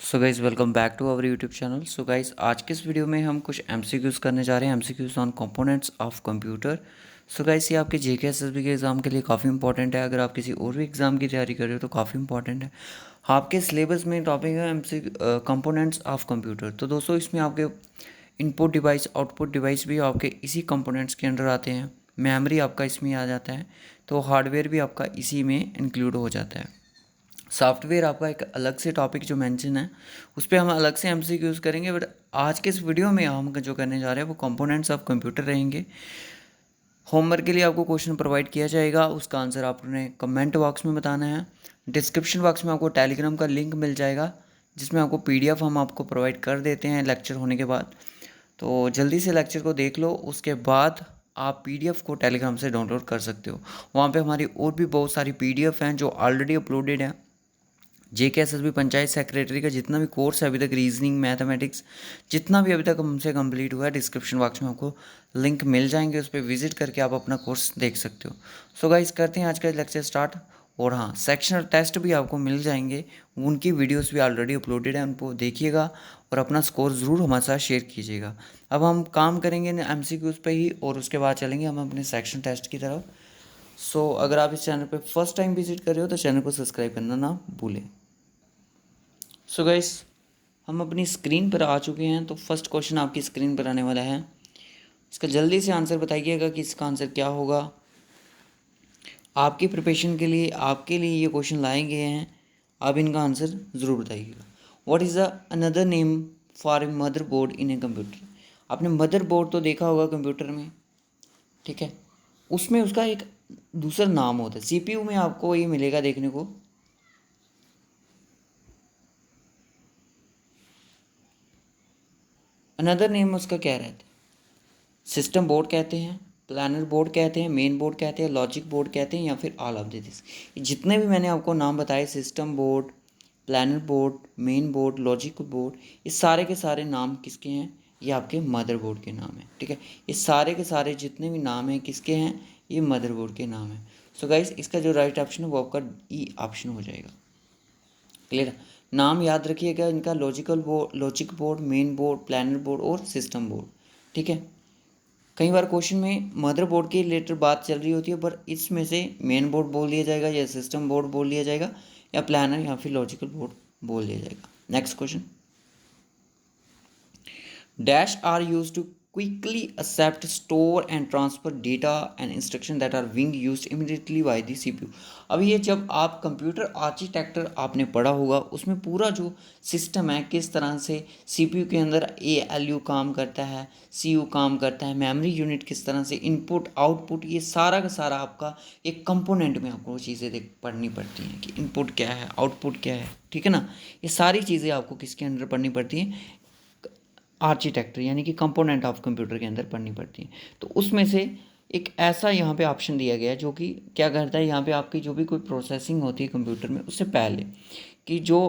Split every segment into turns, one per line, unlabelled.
So guys welcome back to our YouTube channel. So guys आज के इस video में हम कुछ एमसीक्यूज़ करने जा रहे हैं, MCQs on components of computer. So guys ये आपके जेके एसएसबी के एग्ज़ाम के लिए काफ़ी इंपॉर्टेंट है। अगर आप किसी और भी एग्ज़ाम की तैयारी कर रहे हो तो काफ़ी इंपॉर्टेंट है। आपके सिलेबस में टॉपिक है एमसी कंपोनेंट्स ऑफ कंप्यूटर। तो दोस्तों इसमें आपके इनपुट डिवाइस आउटपुट डिवाइस भी आपके इसी कंपोनेंट्स के अंडर आते हैं। मेमोरी आपका इसमें आ जाता है, तो हार्डवेयर भी आपका इसी में इंक्लूड हो जाता है। सॉफ्टवेयर आपका एक अलग से टॉपिक जो मेंशन है उस पर हम अलग से एमसीक्यूज़ करेंगे, बट आज के इस वीडियो में हम जो करने जा रहे हैं वो कंपोनेंट्स ऑफ कंप्यूटर रहेंगे। होमवर्क के लिए आपको क्वेश्चन प्रोवाइड किया जाएगा, उसका आंसर आपने कमेंट बॉक्स में बताना है। डिस्क्रिप्शन बॉक्स में आपको टेलीग्राम का लिंक मिल जाएगा जिसमें आपको पीडीएफ हम आपको प्रोवाइड कर देते हैं लेक्चर होने के बाद। तो जल्दी से लेक्चर को देख लो, उसके बाद आप पीडीएफ को टेलीग्राम से डाउनलोड कर सकते हो। वहाँ पे हमारी और भी बहुत सारी पीडीएफ हैं जो ऑलरेडी अपलोडेड हैं। जेके एसएसबी पंचायत सेक्रेटरी का जितना भी कोर्स है अभी तक, रीजनिंग मैथमेटिक्स जितना भी अभी तक हमसे कंप्लीट हुआ है, डिस्क्रिप्शन बॉक्स में आपको लिंक मिल जाएंगे, उस पर विजिट करके आप अपना कोर्स देख सकते हो। सो गाइस करते हैं आज का लेक्चर स्टार्ट। और हाँ, सेक्शनल टेस्ट भी आपको मिल जाएंगे, उनकी वीडियोस भी ऑलरेडी अपलोडेड है, उनको देखिएगा और अपना स्कोर ज़रूर हमारे साथ शेयर कीजिएगा। अब हम काम करेंगे एमसीक्यूज़ पे ही और उसके बाद चलेंगे हम अपने सेक्शन टेस्ट की तरफ। सो अगर आप इस चैनल पे फर्स्ट टाइम विजिट कर रहे हो तो चैनल को सब्सक्राइब करना ना भूलें। सो गाइस हम अपनी स्क्रीन पर आ चुके हैं, तो फर्स्ट क्वेश्चन आपकी स्क्रीन पर आने वाला है। इसका जल्दी से आंसर बताइएगा कि इसका आंसर क्या होगा। आपकी प्रिपरेशन के लिए आपके लिए ये क्वेश्चन लाए गए हैं, आप इनका आंसर ज़रूर बताइएगा। What is the another name for a mother board in a computer. आपने मदर बोर्ड तो देखा होगा कंप्यूटर में, ठीक है, उसमें उसका एक दूसरा नाम होता है। सीपीयू में आपको ये मिलेगा देखने को, अनदर नेम उसका क्या रहता है। सिस्टम बोर्ड कहते हैं, प्लानर बोर्ड कहते हैं, मेन बोर्ड कहते हैं, लॉजिक बोर्ड कहते हैं, या फिर ऑल ऑफ दिस। जितने भी मैंने आपको नाम बताए, system board, planar board, main board, logic board, ये सारे के सारे नाम किसके हैं? ये आपके मदर बोर्ड के नाम हैं, ठीक है। ये सारे के सारे जितने भी नाम हैं किसके हैं? ये मदर बोर्ड के नाम हैं। सो गाइस इसका जो राइट ऑप्शन है वो आपका ई ऑप्शन हो जाएगा। क्लियर? नाम याद रखिएगा इनका, logic board, main board, planar board और सिस्टम बोर्ड, ठीक है। कई बार क्वेश्चन में मदर बोर्ड के रिलेटेड बात चल रही होती है, पर इसमें से मेन बोर्ड बोल दिया जाएगा या सिस्टम बोर्ड बोल दिया जाएगा या प्लानर या फिर लॉजिकल बोर्ड बोल दिया जाएगा। Next question, dash are used to quickly accept, store and transfer data and instruction that are being used immediately by the CPU। अब ये जब आप कंप्यूटर आर्किटेक्चर आपने पढ़ा होगा, उसमें पूरा जो सिस्टम है किस तरह से CPU के अंदर ALU काम करता है, CU काम करता है, मेमोरी यूनिट किस तरह से, इनपुट आउटपुट, ये सारा का सारा आपका एक कंपोनेंट में आपको चीज़ें देख पढ़नी पड़ती हैं कि इनपुट क्या है, आउटपुट क्या है, ठीक है ना। ये सारी चीज़ें आपको किसके अंदर पढ़नी पड़ती हैं? आर्किटेक्चर यानी कि कंपोनेंट ऑफ कंप्यूटर के अंदर पढ़नी पड़ती है। तो उसमें से एक ऐसा यहाँ पे ऑप्शन दिया गया है जो कि क्या करता है, यहाँ पे आपकी जो भी कोई प्रोसेसिंग होती है कंप्यूटर में उससे पहले, कि जो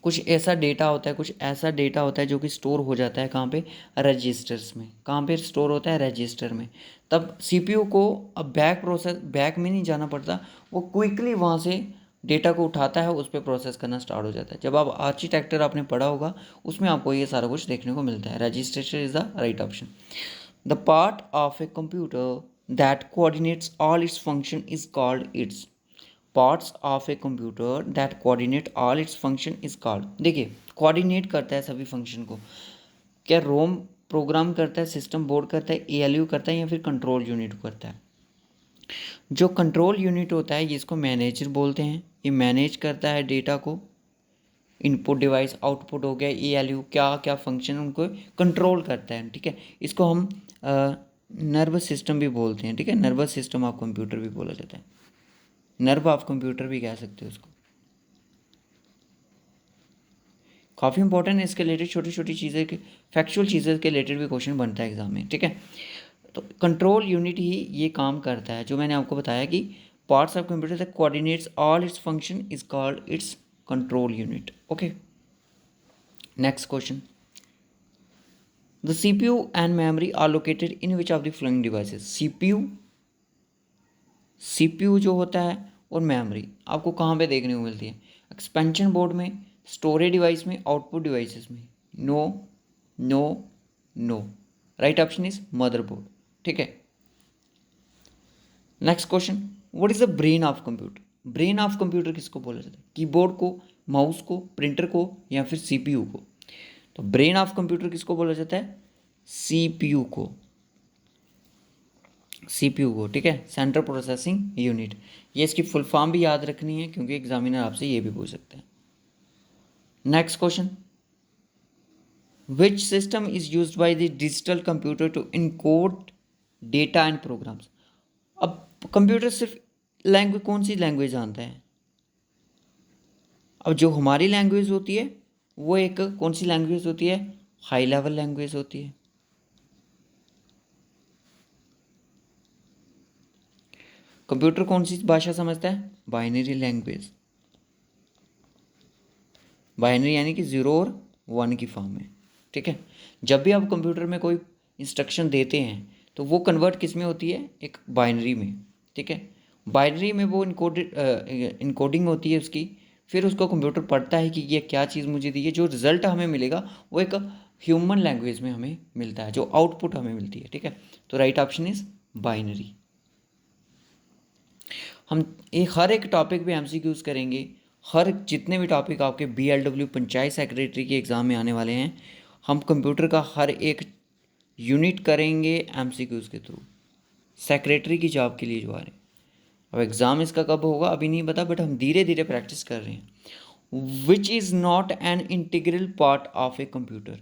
कुछ ऐसा डेटा होता है, कुछ ऐसा डेटा होता है जो कि स्टोर हो जाता है कहाँ पे? रजिस्टर्स में। कहाँ पे स्टोर होता है? रजिस्टर में। तब सीपीयू को अब बैक में नहीं जाना पड़ता, वो क्विकली वहाँ से डेटा को उठाता है, उस पर प्रोसेस करना स्टार्ट हो जाता है। जब आप आर्किटेक्चर आपने पढ़ा होगा उसमें आपको ये सारा कुछ देखने को मिलता है। Registration is the right option. The part of a computer that coordinates all its function is called it's. Parts of a computer that coordinate all its function is called. देखिए, कोऑर्डिनेट करता है सभी फंक्शन को, क्या रोम programme करता है, system board करता है, एएलयू करता है, या फिर कंट्रोल यूनिट करता है। जो कंट्रोल यूनिट होता है जिसको मैनेजर बोलते हैं, ये मैनेज करता है डेटा को। इनपुट डिवाइस आउटपुट हो गया, एएलयू क्या क्या फंक्शन उनको कंट्रोल करता है, ठीक है। इसको हम नर्वस सिस्टम भी बोलते हैं, ठीक है। नर्वस सिस्टम ऑफ कंप्यूटर भी बोला जाता है, नर्व ऑफ कंप्यूटर भी कह सकते हो उसको। काफ़ी इंपॉर्टेंट है, इसके रिलेटेड छोटी छोटी चीज़ें के फैक्चुअल चीज़ें के रिलेटेड भी क्वेश्चन बनता है एग्जाम में, ठीक है। तो कंट्रोल यूनिट ही ये काम करता है, जो मैंने आपको बताया कि parts of computer that coordinates all its function is called its control unit. Okay, next question, the CPU and memory are located in which of the following devices. CPU जो होता है और मेमोरी आपको कहाँ पे देखने को मिलती है? एक्सपेंशन बोर्ड में, स्टोरेज डिवाइस में, आउटपुट डिवाइसेस में? No, no, no. Right option is motherboard. ठीक है। Next question, what is the brain of computer? Brain of computer किसको बोला जाता है? कीबोर्ड को, माउस को, प्रिंटर को, या फिर सीपीयू को? तो ब्रेन ऑफ कंप्यूटर किसको बोला जाता है? सीपीयू को, सीपीयू को। ठीक है, सेंट्रल प्रोसेसिंग यूनिट। ये इसकी फुल फॉर्म भी याद रखनी है क्योंकि एग्जामिनर आपसे ये भी पूछ सकते हैं। Next question, which system is used by the digital computer to encode data and programs? अब कंप्यूटर सिर्फ लैंग्वेज, कौन सी लैंग्वेज जानता है? अब जो हमारी लैंग्वेज होती है वो एक कौन सी लैंग्वेज होती है? हाई लेवल लैंग्वेज होती है। कंप्यूटर कौन सी भाषा समझता है? Binary language. बाइनरी यानी कि ज़ीरो और वन की फॉर्म में। ठीक है, जब भी आप कंप्यूटर में कोई इंस्ट्रक्शन देते हैं तो वो कन्वर्ट किस में होती है? एक बाइनरी में। ठीक है, बाइनरी में वो इनकोडिंग होती है उसकी, फिर उसको कंप्यूटर पढ़ता है कि ये क्या चीज़ मुझे दी है। जो रिज़ल्ट हमें मिलेगा वो एक ह्यूमन लैंग्वेज में हमें मिलता है, जो आउटपुट हमें मिलती है। ठीक है, तो राइट ऑप्शन इज बाइनरी। हम हर एक टॉपिक पे एमसीक्यूज़ करेंगे। हर जितने भी टॉपिक आपके बीएलडब्ल्यू पंचायत सेक्रेटरी के एग्ज़ाम में आने वाले हैं, हम कंप्यूटर का हर एक यूनिट करेंगे एमसीक्यूज़ के थ्रू, सेक्रेटरी की जॉब के लिए जो आ रहे हैं। अब एग्ज़ाम इसका कब होगा अभी नहीं पता, बट हम धीरे धीरे प्रैक्टिस कर रहे हैं। Which is not an integral part of a computer?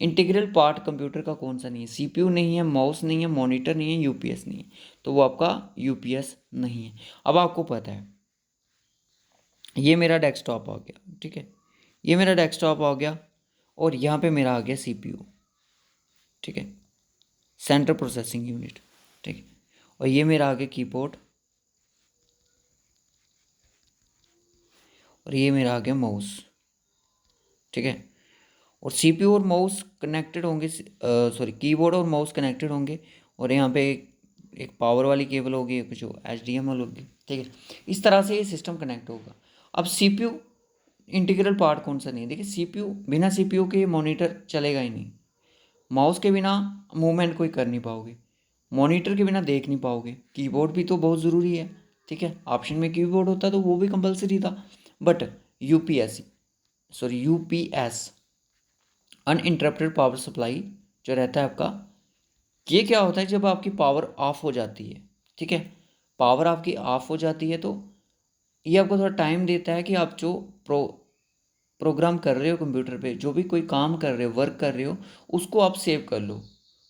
Integral part computer का कौन सा नहीं है? सीपीयू नहीं है, माउस नहीं है, मॉनिटर नहीं है, यूपीएस नहीं है। तो वो आपका यूपीएस नहीं है। अब आपको पता है ये मेरा डेस्कटॉप आ गया। ठीक है, ये मेरा डेस्कटॉप आ गया और यहाँ पे मेरा आ गया सीपीयू। ठीक है, सेंट्रल प्रोसेसिंग यूनिट। ठीक है, और ये मेरा आ गया कीबोर्ड, और ये मेरा आ गया माउस। ठीक है, और सीपीयू और माउस कनेक्टेड होंगे, सॉरी कीबोर्ड और माउस कनेक्टेड होंगे, और यहाँ पे एक पावर वाली केबल होगी, कुछ HDMI होगी। ठीक है, इस तरह से ये सिस्टम कनेक्ट होगा। अब सीपीयू इंटीग्रल पार्ट कौन सा नहीं है? देखिए, सीपीयू, बिना सीपीयू के मॉनिटर चलेगा ही नहीं। माउस के बिना मूवमेंट कोई कर नहीं पाओगे, मॉनिटर के बिना देख नहीं पाओगे, कीबोर्ड भी तो बहुत ज़रूरी है। ठीक है, ऑप्शन में कीबोर्ड होता तो वो भी कंपलसरी था, but UPS, sorry UPS, uninterrupted power supply जो रहता है आपका, ये क्या होता है जब आपकी पावर ऑफ हो जाती है? ठीक है, पावर आपकी ऑफ हो जाती है तो ये आपको थोड़ा टाइम देता है कि आप जो प्रोग्राम कर रहे हो कंप्यूटर पे, जो भी कोई काम कर रहे हो, वर्क कर रहे हो, उसको आप सेव कर लो।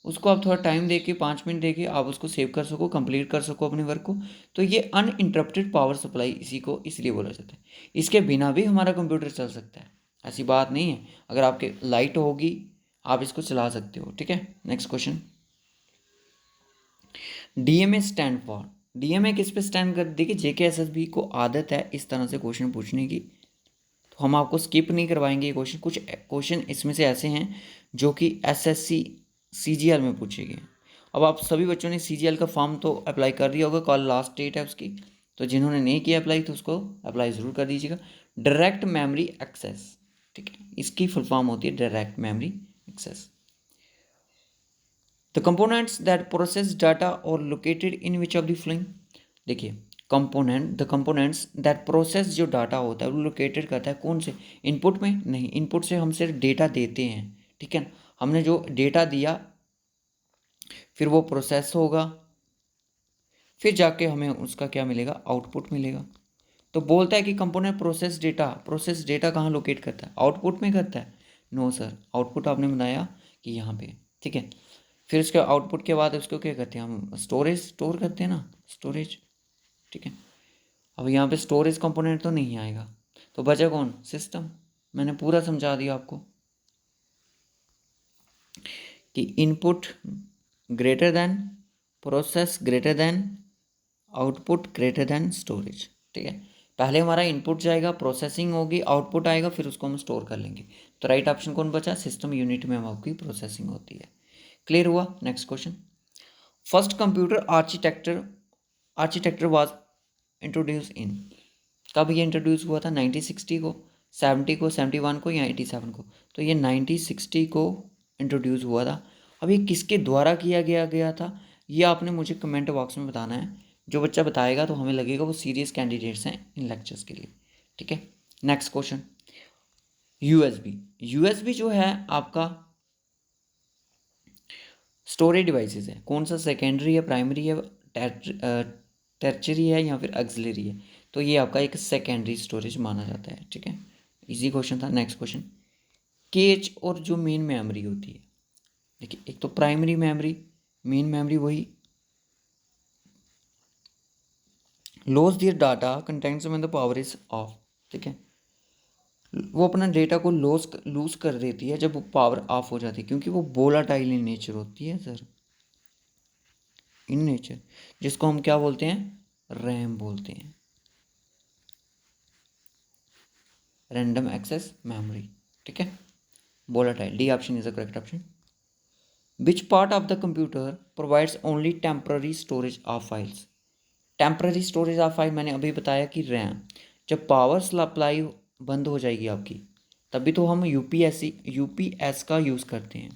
उसको आप थोड़ा टाइम दे के, 5 मिनट दे के आप उसको सेव कर सको, कंप्लीट कर सको अपने वर्क को। तो ये अनइंटरप्टेड पावर सप्लाई इसी को इसलिए बोला जाता है। इसके बिना भी हमारा कंप्यूटर चल सकता है, ऐसी बात नहीं है। अगर आपके लाइट होगी आप इसको चला सकते हो। ठीक है, next question, DMA stand for? DMA किस पे स्टैंड कर? देखिए, जेकेएसएसबी को आदत है इस तरह से क्वेश्चन पूछने की, तो हम आपको स्किप नहीं करवाएंगे ये क्वेश्चन। कुछ क्वेश्चन इसमें से ऐसे हैं जो कि एसएससी सीजीएल में पूछे गए। अब आप सभी बच्चों ने सीजीएल का फॉर्म तो अप्लाई कर दिया होगा, कल लास्ट डेट है उसकी, तो जिन्होंने नहीं किया अप्लाई तो उसको अप्लाई ज़रूर कर दीजिएगा। डायरेक्ट मेमोरी एक्सेस, ठीक है, इसकी फुल फॉर्म होती है direct memory access. The components that process data are located in which of the following? देखिए, द कंपोनेंट्स दैट प्रोसेस जो डाटा होता है वो लोकेटेड करता है कौन से? इनपुट में? नहीं, इनपुट से हम सिर्फ डेटा देते हैं। ठीक है, हमने जो डेटा दिया फिर वो प्रोसेस होगा, फिर जाके हमें उसका क्या मिलेगा? आउटपुट मिलेगा। तो बोलता है कि कंपोनेंट प्रोसेस डेटा कहाँ लोकेट करता है? आउटपुट में करता है? नो सर, आउटपुट आपने बनाया कि यहाँ पे। ठीक है, फिर उसके आउटपुट के बाद उसको क्या करते हैं? हम स्टोर करते हैं ना, स्टोरेज। ठीक है, अब यहाँ पे स्टोरेज कंपोनेंट तो नहीं आएगा, तो बचा कौन? सिस्टम। मैंने पूरा समझा दिया आपको कि input greater than, process greater than, output greater than storage. ठीक है, पहले हमारा इनपुट जाएगा, प्रोसेसिंग होगी, आउटपुट आएगा, फिर उसको हम स्टोर कर लेंगे। तो राइट ऑप्शन कौन बचा? सिस्टम यूनिट में आपकी प्रोसेसिंग होती है। क्लियर हुआ? Next question, first computer architecture was introduce इन? कब ये इंट्रोड्यूस हुआ था? 1960 को, 70 को, 71 को या 87 को? तो ये 1960 को इंट्रोड्यूस हुआ था। अब ये किसके द्वारा किया गया था, ये आपने मुझे कमेंट बॉक्स में बताना है। जो बच्चा बताएगा तो हमें लगेगा वो सीरियस कैंडिडेट्स हैं इन लेक्चर्स के लिए, ठीक है। नेक्स्ट क्वेश्चन, यूएसबी जो है आपका स्टोरेज डिवाइसेस है, कौन सा सेकेंडरी है, प्राइमरी है, टर्चरी है या फिर एक्सिलरी है? तो ये आपका एक सेकेंडरी स्टोरेज माना जाता है, ठीक है। इजी क्वेश्चन था। नेक्स्ट क्वेश्चन, कैच और जो मेन मेमोरी होती है, देखिए एक तो प्राइमरी मेमोरी, मेन मेमोरी वही loss their data contents when the power is off, ठीक है। वो अपना डेटा को लूज कर देती है जब वो पावर ऑफ हो जाती है, क्योंकि वो वोलाटाइल इन नेचर होती है सर, इन नेचर, जिसको हम क्या बोलते हैं, रैम बोलते हैं, रैंडम एक्सेस मेमोरी, ठीक है। Volatile, D option is the correct option. Which part of the computer provides only temporary storage of files? Temporary storage of file मैंने अभी बताया कि रैम, जब पावर सप्लाई बंद हो जाएगी आपकी, तभी तो हम यूपीएस का यूज़ करते हैं,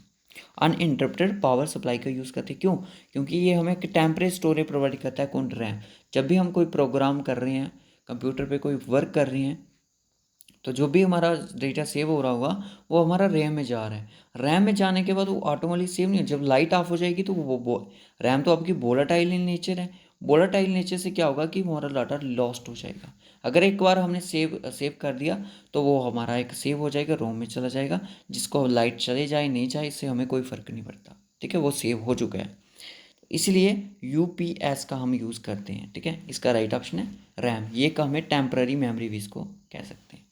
अनइंटरप्टेड पावर सप्लाई का यूज़ करते हैं। क्यों? क्योंकि ये हमें टेम्परेरी स्टोरेज प्रोवाइड करता है, कौन, रैम। जब भी हम कोई प्रोग्राम कर रहे हैं, कंप्यूटर पे कोई वर्क कर रहे हैं, तो जो भी हमारा डेटा सेव हो रहा होगा वो हमारा रैम में जा रहा है। रैम में जाने के बाद वो ऑटोमेटिकली सेव नहीं है, जब लाइट ऑफ हो जाएगी तो वो रैम तो आपकी वोलाटाइल इन नेचर है। वोलाटाइल नेचर से क्या होगा कि हमारा डाटा लॉस्ट हो जाएगा। अगर एक बार हमने सेव कर दिया तो वो हमारा एक सेव हो जाएगा, रोम में चला जाएगा, जिसको लाइट चले जाए नहीं जाए इससे हमें कोई फ़र्क नहीं पड़ता, ठीक है, वो सेव हो चुका है। इसलिए यूपीएस का हम यूज़ करते हैं, ठीक है। इसका राइट ऑप्शन है रैम, ये का हमें टेम्पररी मेमोरी भी इसको कह सकते हैं।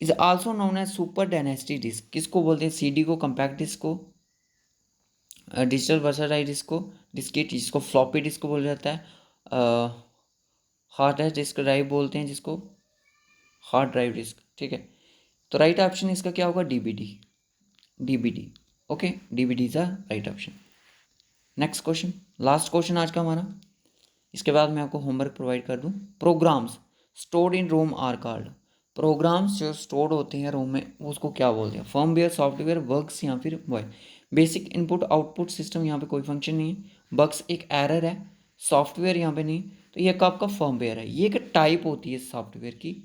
Is also known as super density disk, किसको बोलते हैं, सीडी को, कम्पैक्ट डिस्क को, डिजिटल वर्सटाइल डिस्क को, डिस्केट जिसको फ्लॉपी डिस्क को बोला जाता है, हार्ड डिस्क ड्राइव बोलते हैं जिसको, हार्ड ड्राइव डिस्क, ठीक है। तो राइट ऑप्शन इसका क्या होगा, DBD, DBD, okay, DBD is the right option. Next question, last question आज का हमारा, इसके बाद मैं आपको होमवर्क प्रोवाइड कर दूं। Programs stored in ROM are called, programs जो स्टोर्ड होते हैं रोम में उसको क्या बोलते हैं, फर्मवेयर, सॉफ्टवेयर, बग्स या फिर voice. Basic input output system, यहाँ पे कोई फंक्शन नहीं है, बग्स एक एरर है, सॉफ्टवेयर यहाँ पे नहीं, तो ये आपका फर्मवेयर है। ये एक टाइप होती है सॉफ्टवेयर की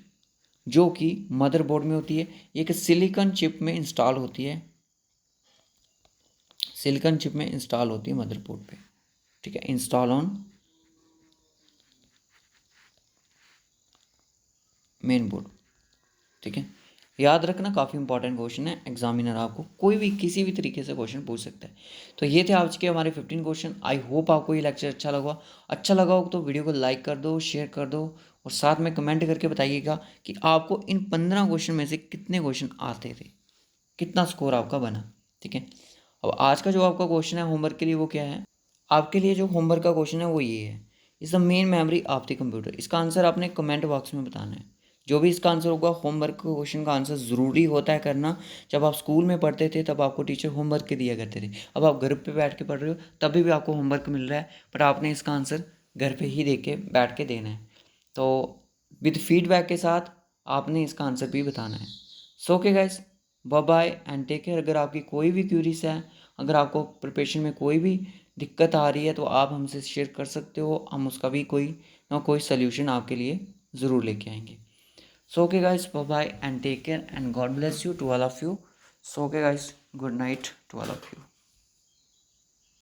जो कि मदरबोर्ड में होती है, ये एक सिलिकॉन चिप में इंस्टॉल होती है, सिलिकॉन चिप में इंस्टॉल होती है मदरबोर्ड पे, ठीक है, इंस्टॉल ऑन मेन बोर्ड, ठीक है। याद रखना, काफ़ी इंपॉर्टेंट क्वेश्चन है, एग्जामिनर आपको कोई भी किसी भी तरीके से क्वेश्चन पूछ सकता है। तो ये थे आज के हमारे 15 क्वेश्चन। आई होप आपको ये लेक्चर अच्छा लगा हो तो वीडियो को लाइक कर दो, शेयर कर दो, और साथ में कमेंट करके बताइएगा कि आपको इन 15 क्वेश्चन में से कितने क्वेश्चन आते थे, कितना स्कोर आपका बना, ठीक है। अब आज का जो आपका क्वेश्चन है होमवर्क के लिए वो क्या है, आपके लिए जो होमवर्क का क्वेश्चन है वो ये है, is the main memory of the computer. इसका आंसर आपने कमेंट बॉक्स में बताना है। जो भी इसका आंसर होगा, होमवर्क क्वेश्चन का आंसर ज़रूरी होता है करना। जब आप स्कूल में पढ़ते थे तब आपको टीचर होमवर्क के दिया करते थे, अब आप घर पे बैठ के पढ़ रहे हो तभी भी आपको होमवर्क मिल रहा है, बट आपने इसका आंसर घर पे ही देख के बैठ के देना है। तो विद फीडबैक के साथ आपने इसका आंसर भी बताना है। So okay guys, bye bye and take care. अगर आपकी कोई भी क्यूरीज है, अगर आपको प्रिपरेशन में कोई भी दिक्कत आ रही है तो आप हमसे शेयर कर सकते हो, हम उसका भी कोई ना कोई सल्यूशन आपके लिए ज़रूर लेके आएंगे। So okay guys, bye bye and take care and God bless you to all of you. So okay guys, good night to all of you.